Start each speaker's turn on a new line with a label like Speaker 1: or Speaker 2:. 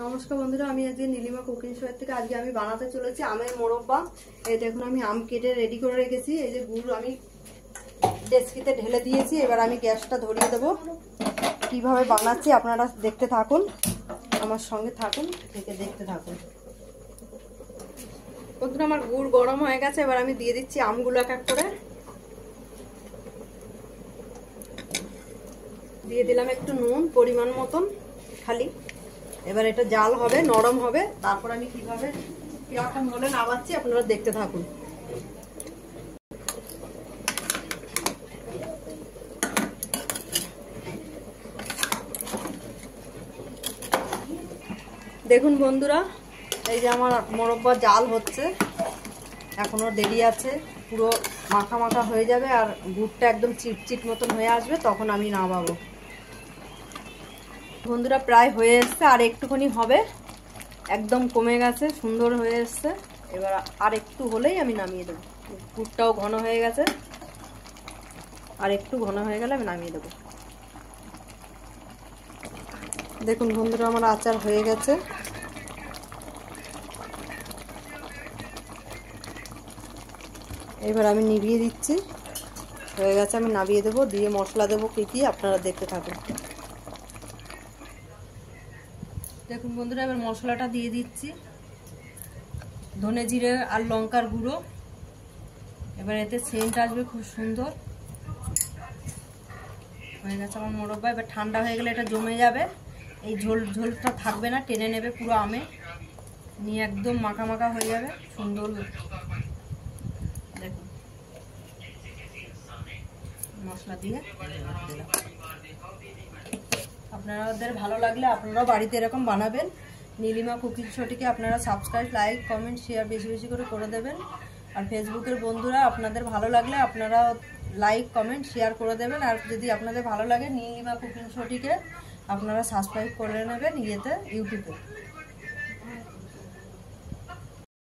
Speaker 1: নমস্কার বন্ধুরা, আমি আজকে নীলিমা কুকিং শো থেকে আজকে আমি বানাতে চলেছি আমের মোরব্বা। এই দেখুন আমি আম কেটে রেডি করে রেখেছি। এই যে গুড় আমি ডেচকিতে ঢেলে দিয়েছি। এবার আমি গ্যাসটা ধরিয়ে দেবো। কিভাবে বানাচ্ছি আপনারা দেখতে থাকুন, আমার সঙ্গে থাকুন, থেকে দেখতে থাকুন। বন্ধুরা আমার গুড় গরম হয়ে গেছে। এবার আমি দিয়ে দিচ্ছি আমগুলো এক এক করে। দিয়ে দিলাম একটু নুন পরিমাণ মতন খালি। এবার এটা জাল হবে, নরম হবে, তারপর আমি কিভাবে কিরকম হলে নামাচ্ছি আপনারা দেখতে থাকুন। দেখুন বন্ধুরা, এই যে আমার মোরব্বা জাল হচ্ছে, এখনো দেরি আছে। পুরো মাখা মাখা হয়ে যাবে আর গুড়টা একদম চিটচিট মতন হয়ে আসবে, তখন আমি নামাবো। বন্ধুরা প্রায় হয়ে এসছে, আর একটুখানি হবে, একদম কমে গেছে, সুন্দর হয়ে এসছে। এবার আর একটু হলেই আমি নামিয়ে দেবো। গুড়টাও ঘন হয়ে গেছে, আর একটু ঘন হয়ে গেলে আমি নামিয়ে দেবো। দেখুন বন্ধুরা আমার আচার হয়ে গেছে। এবার আমি নিভিয়ে দিচ্ছি, হয়ে গেছে, আমি নামিয়ে দেবো। দিয়ে মশলা দেবো কি কি আপনারা দেখতে থাকুন। দেখুন বন্ধুরা এবার মশলাটা দিয়ে দিচ্ছি, ধনে জিরে আর লঙ্কার গুঁড়ো। এবার এতে সেন্ট আসবে খুব সুন্দর। হয়ে গেছে আমার মোরব্বা। এবার ঠান্ডা হয়ে গেলে এটা জমে যাবে, এই ঝোলটা থাকবে না, টেনে নেবে পুরো আমে নিয়ে, একদম মাখা মাখা হয়ে যাবে সুন্দর। দেখুন মশলা দিয়ে আপনাদের ভালো লাগলে আপনারাও বাড়িতে এরকম বানাবেন। নীলিমা কুকিং শোটিকে আপনারা সাবস্ক্রাইব, লাইক, কমেন্ট, শেয়ার বেশি বেশি করে দেবেন। আর ফেসবুকের বন্ধুরা আপনাদের ভালো লাগলে আপনারা লাইক, কমেন্ট, শেয়ার করে দেবেন। আর যদি আপনাদের ভালো লাগে নীলিমা কুকিং শোটিকে আপনারা সাবস্ক্রাইব করে নেবেন ইউটিউবে।